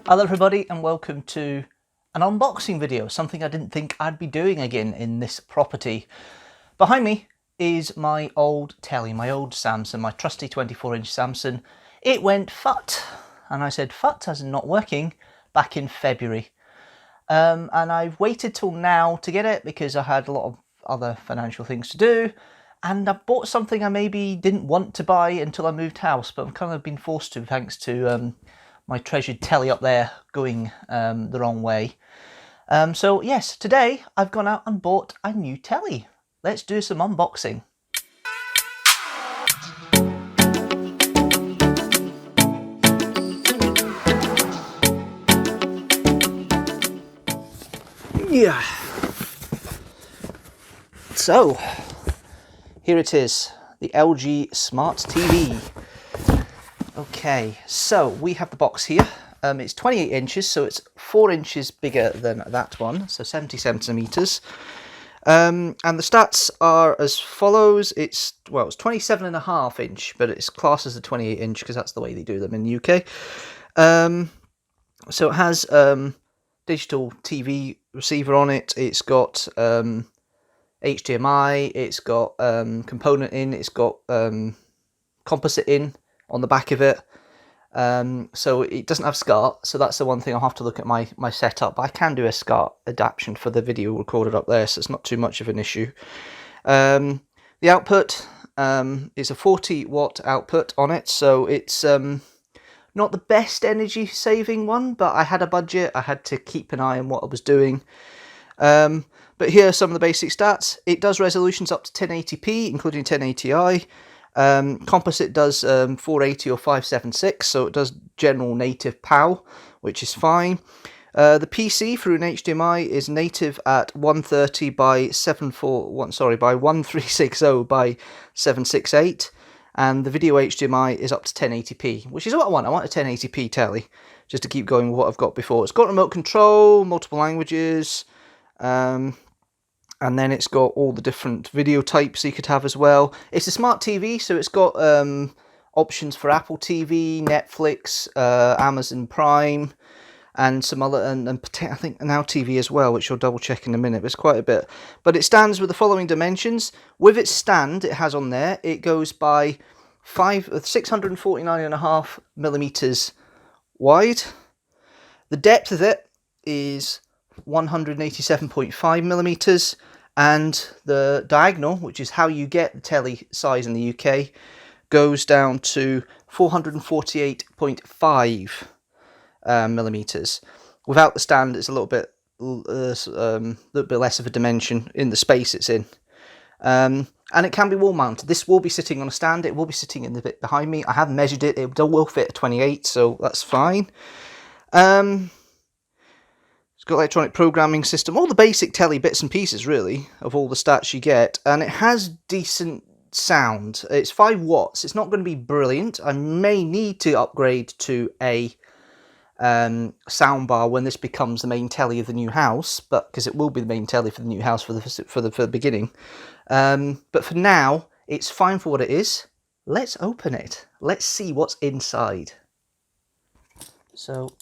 Hello everybody and welcome to an unboxing video, something I didn't think I'd be doing again in this property. Behind me is my old telly, my old Samsung, my trusty 24-inch Samsung. It went FUT, and I said FUT as in not working, back in February. And I've waited till now to get it because I had a lot of other financial things to do, and I bought something I maybe didn't want to buy until I moved house, but I've kind of been forced to thanks to my treasured telly up there going the wrong way. So yes, today I've gone out and bought a new telly. Let's do some unboxing. Yeah. So here it is, the LG Smart TV. Okay, so we have the box here. It's 28 inches, so it's 4 inches bigger than that one, so 70 centimeters. And the stats are as follows. It's 27.5 inch, but it's classed as a 28 inch because that's the way they do them in the UK. So it has digital TV receiver on it. It's got HDMI. It's got component in. It's got composite in on the back of it. So it doesn't have SCART, so that's the one thing I'll have to look at my setup. But I can do a SCART adaptation for the video recorded up there, so it's not too much of an issue. The output is a 40-watt output on it, so it's not the best energy saving one, but I had a budget. I had to keep an eye on what I was doing. But here are some of the basic stats. It does resolutions up to 1080p, including 1080i. Composite does 480 or 576, so it does general native PAL, which is fine. The PC through an HDMI is native at 130 by 1360 by 768, and the video HDMI is up to 1080p, which is what I want. I want a 1080p telly, just to keep going with what I've got before. It's got remote control, multiple languages, and then it's got all the different video types you could have as well. It's a smart TV, so it's got options for Apple TV, Netflix, Amazon Prime, and some other, and I think Now TV as well, which I'll double check in a minute. There's quite a bit. But it stands with the following dimensions. With its stand, it has on there, it goes by 649.5 millimeters wide. The depth of it is 187.5 millimeters, and the diagonal, which is how you get the telly size in the UK, goes down to 448.5 millimeters. Without the stand, it's a little bit less of a dimension in the space it's in. And it can be wall mounted. This will be sitting on a stand. It will be sitting in the bit behind me. I have measured it. It will fit a 28, so that's fine. Got electronic programming system, all the basic telly bits and pieces really of all the stats you get, and it has decent sound. It's 5 watts. It's not going to be brilliant. I may need to upgrade to a soundbar when this becomes the main telly of the new house, but because it will be the main telly for the new house for the beginning. But for now, it's fine for what it is. Let's open it. Let's see what's inside. So.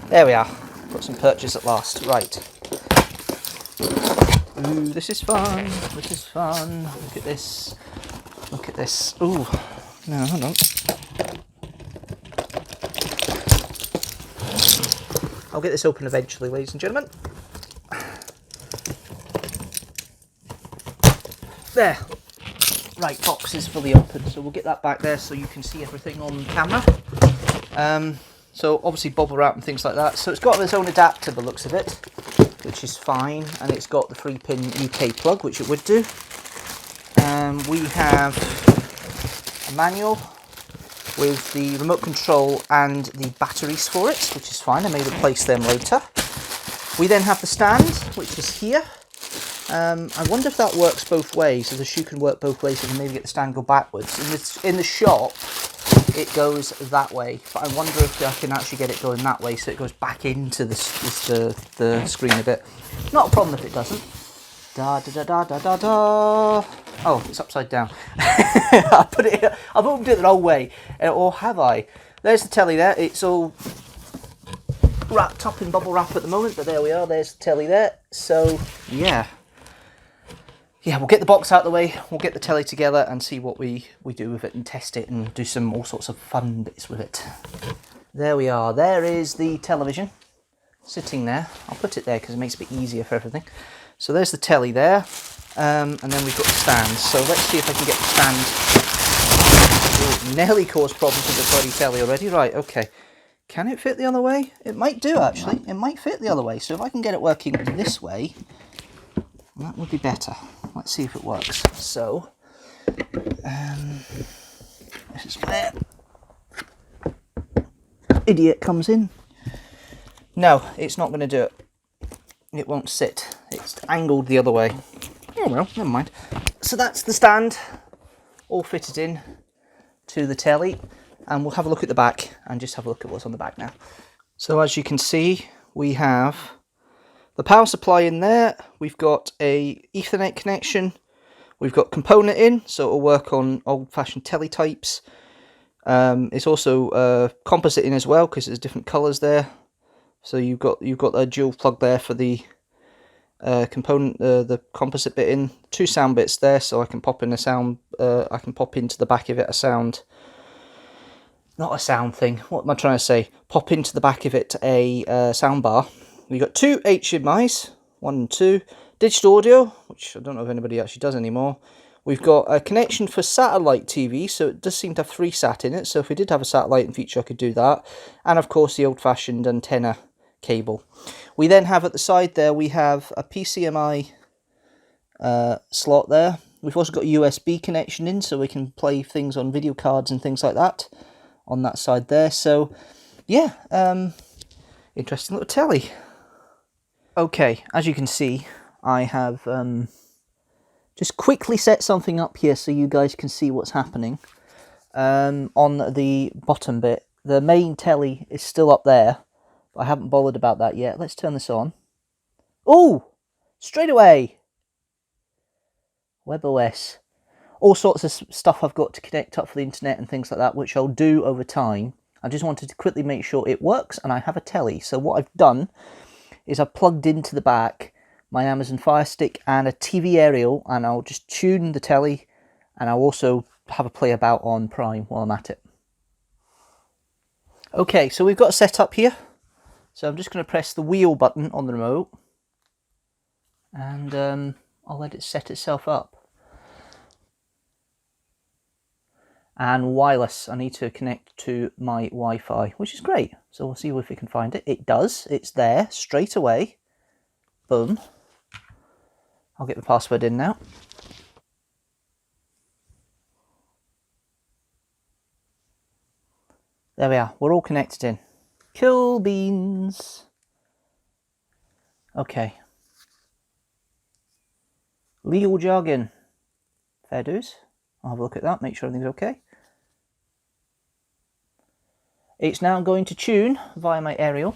There we are. Got some purchase at last. Right. Ooh, this is fun. This is fun. Look at this. Look at this. Ooh. No, hold on. I'll get this open eventually, ladies and gentlemen. There. Right, box is fully open, so we'll get that back there so you can see everything on camera. So obviously bubble wrap and things like that. So it's got its own adapter by the looks of it, which is fine, and it's got the 3-pin UK plug, which it would do. We have a manual with the remote control and the batteries for it, which is fine. I may replace them later. We then have the stand, which is here. I wonder if that works both ways, so the shoe can work both ways, so you can maybe get the stand go backwards. In the shop, it goes that way, but I wonder if I can actually get it going that way so it goes back into the screen a bit. Not a problem if it doesn't. Da da da da da da da. Oh, it's upside down. I've opened it the wrong way. Or have I? There's the telly there. It's all wrapped up in bubble wrap at the moment, but there we are. There's the telly there. So, yeah. Yeah, we'll get the box out of the way, we'll get the telly together and see what we do with it and test it and do some all sorts of fun bits with it. There we are. There is the television sitting there. I'll put it there because it makes it a bit easier for everything. So there's the telly there. And then we've got the stand. So let's see if I can get the stand. Ooh, nearly caused problems with the bloody telly already. Right, okay. Can it fit the other way? It might do, actually. It might fit the other way. So if I can get it working this way, that would be better. Let's see if it works. So, this is where idiot comes in. No, it's not going to do it. It won't sit. It's angled the other way. Oh well, never mind. So that's the stand, all fitted in to the telly, and we'll have a look at the back and just have a look at what's on the back now. So as you can see, we have the power supply in there. We've got a Ethernet connection. We've got component in, so it'll work on old-fashioned telly types. It's also composite in as well because there's different colours there. So you've got a dual plug there for the component, the composite bit in. 2 sound bits there, so I can pop in a sound. I can pop into the back of it a sound. Not a sound thing. What am I trying to say? Pop into the back of it a sound bar. We've got 2 HDMI's, 1 and 2. Digital audio, which I don't know if anybody actually does anymore. We've got a connection for satellite TV, so it does seem to have 3 sat in it. So if we did have a satellite in future, I could do that. And of course, the old-fashioned antenna cable. We then have at the side there, we have a PCMI slot there. We've also got a USB connection in, so we can play things on video cards and things like that on that side there. So yeah, interesting little telly. Okay, as you can see, I have just quickly set something up here so you guys can see what's happening. On the bottom bit, the main telly is still up there, but I haven't bothered about that yet. Let's turn this on. Oh, straight away. WebOS. All sorts of stuff I've got to connect up for the internet and things like that, which I'll do over time. I just wanted to quickly make sure it works and I have a telly. So what I've done is I've plugged into the back my Amazon Fire Stick and a TV aerial, and I'll just tune the telly, and I'll also have a play about on Prime while I'm at it. Okay, so we've got a setup here. So I'm just going to press the wheel button on the remote, and I'll let it set itself up. And wireless, I need to connect to my Wi-Fi, which is great. So we'll see if we can find it. It does, it's there straight away. Boom. I'll get the password in now. There we are, we're all connected in. Cool beans. Okay. Legal jargon. Fair dues. I'll have a look at that, make sure everything's okay. It's now going to tune via my aerial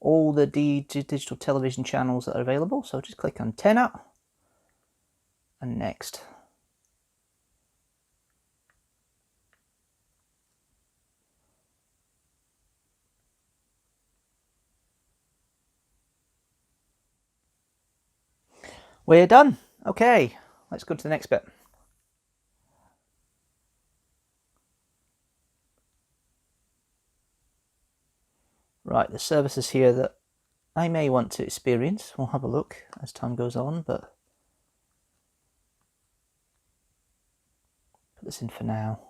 all the digital television channels that are available. So just click antenna and next. We're done. Okay, let's go to the next bit. Right, the services here that I may want to experience. We'll have a look as time goes on, but put this in for now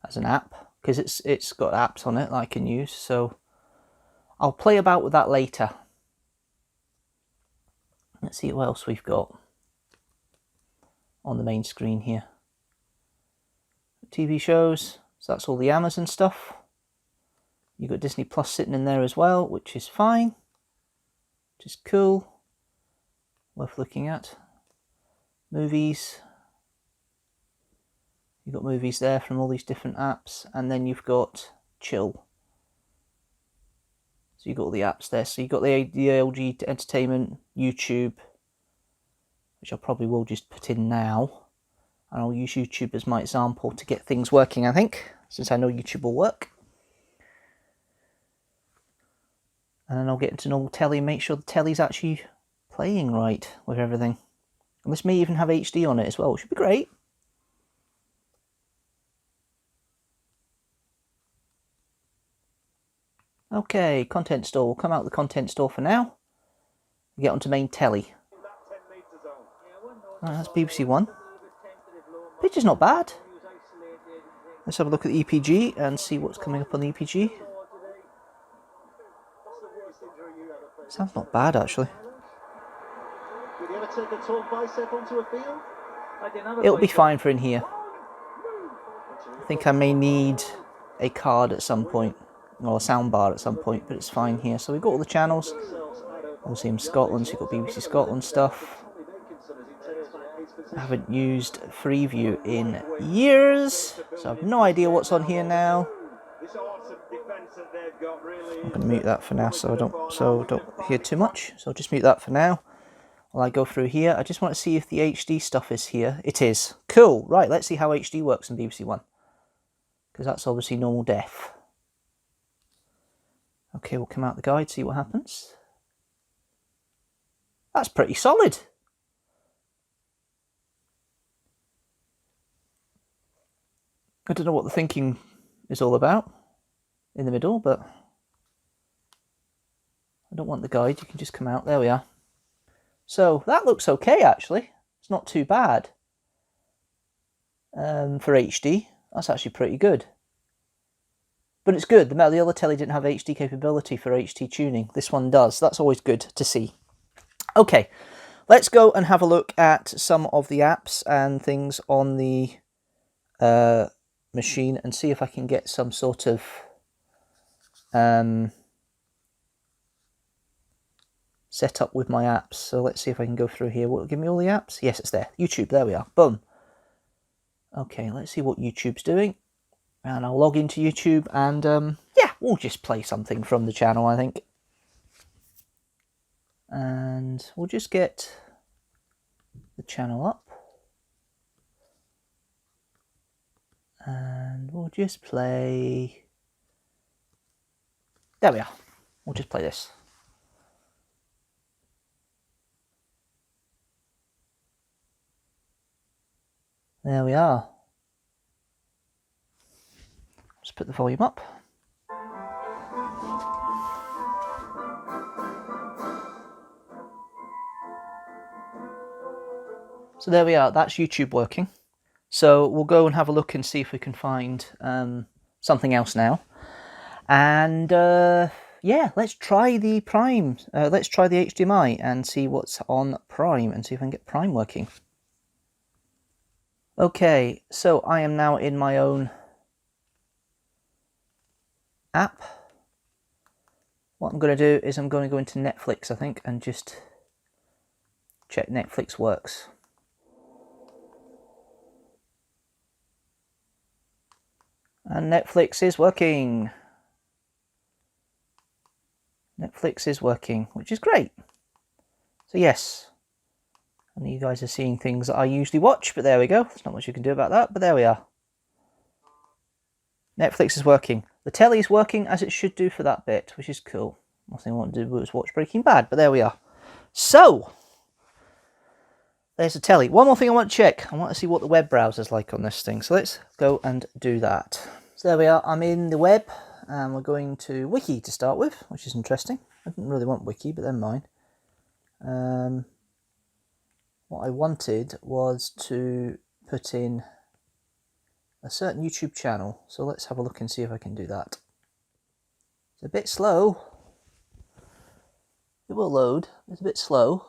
as an app, because it's got apps on it that I can use, so I'll play about with that later. Let's see what else we've got on the main screen here. TV shows, so that's all the Amazon stuff. You've got Disney Plus sitting in there as well, which is fine, which is cool, worth looking at. Movies, you've got movies there from all these different apps, and then you've got chill. So you've got all the apps there. So you've got the LG Entertainment, YouTube, which I probably will just put in now. And I'll use YouTube as my example to get things working, I think, since I know YouTube will work. And then I'll get into normal telly and make sure the telly's actually playing right with everything. And this may even have HD on it as well, which would be great. Okay, content store. We'll come out of the content store for now. Get onto main telly. Right, that's BBC One. Picture's not bad. Let's have a look at the EPG and see what's coming up on the EPG. Sounds not bad, actually. It'll be fine for in here. I think I may need a card at some point, or a soundbar at some point, but it's fine here. So we've got all the channels. Obviously in Scotland, so you've got BBC Scotland stuff. I haven't used Freeview in years, so I have no idea what's on here now. I'm going to mute that for now so I don't hear too much. So I'll just mute that for now while I go through here. I just want to see if the HD stuff is here. It is. Cool. Right, let's see how HD works in BBC One, because that's obviously normal def. Okay, we'll come out the guide, see what happens. That's pretty solid. I don't know what the thinking is all about in the middle, but I don't want the guide. You can just come out. There we are. So that looks okay, actually. It's not too bad for HD. That's actually pretty good. But it's good. The other telly didn't have HD capability for HD tuning. This one does. That's always good to see. Okay, let's go and have a look at some of the apps and things on the machine and see if I can get some sort of set up with my apps. So let's see if I can go through here. Will it give me all the apps? Yes, it's there. YouTube, there we are. Boom. Okay, let's see what YouTube's doing. And I'll log into YouTube and yeah, we'll just play something from the channel, I think. And we'll just get the channel up. And we'll just play... There we are. We'll just play this. There we are. Let's put the volume up. So there we are, that's YouTube working. So we'll go and have a look and see if we can find something else now. And yeah, let's try the Prime. Let's try the HDMI and see what's on Prime and see if I can get Prime working. Okay, so I am now in my own app. What I'm going to do is I'm going to go into Netflix, I think, and just check Netflix works. And Netflix is working. Netflix is working, which is great. So yes, I know you guys are seeing things that I usually watch, but there we go. There's not much you can do about that, but there we are. Netflix is working. The telly is working as it should do for that bit, which is cool. Nothing I want to do was watch Breaking Bad, but there we are. So, there's the telly. One more thing I want to check. I want to see what the web browser's like on this thing. So let's go and do that. So there we are. I'm in the web, and we're going to Wiki to start with, which is interesting. I didn't really want Wiki, but then mine. What I wanted was to put in a certain YouTube channel. So let's have a look and see if I can do that. It's a bit slow. It will load. It's a bit slow.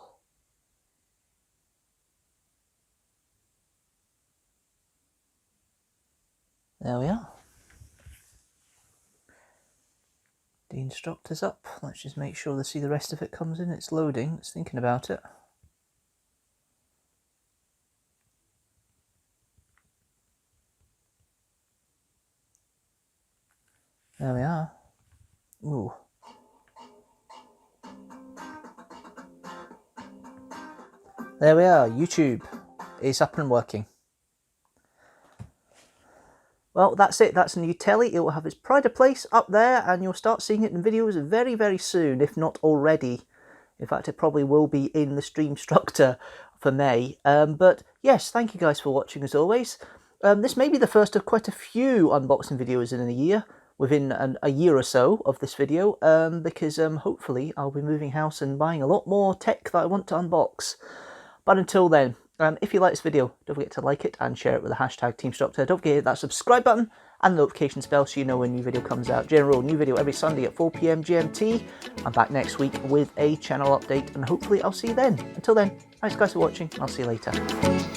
There we are. Deanstructor's up. Let's just make sure to see the rest of it comes in. It's loading. It's thinking about it. There we are. Ooh. There we are, YouTube is up and working. Well, that's it, that's a new telly. It will have its pride of place up there, and you'll start seeing it in videos very, very soon, if not already. In fact, it probably will be in the Deanstructor for May. But yes, thank you guys for watching as always. This may be the first of quite a few unboxing videos in a year, within a year or so of this video, because hopefully I'll be moving house and buying a lot more tech that I want to unbox. But until then, if you like this video, don't forget to like it and share it with the hashtag teamstructor. Don't forget to hit that subscribe button and the notifications bell so you know when a new video comes out. General new video every Sunday at 4 PM GMT. I'm back next week with a channel update, and hopefully I'll see you then. Until then, thanks guys for watching, and I'll see you later.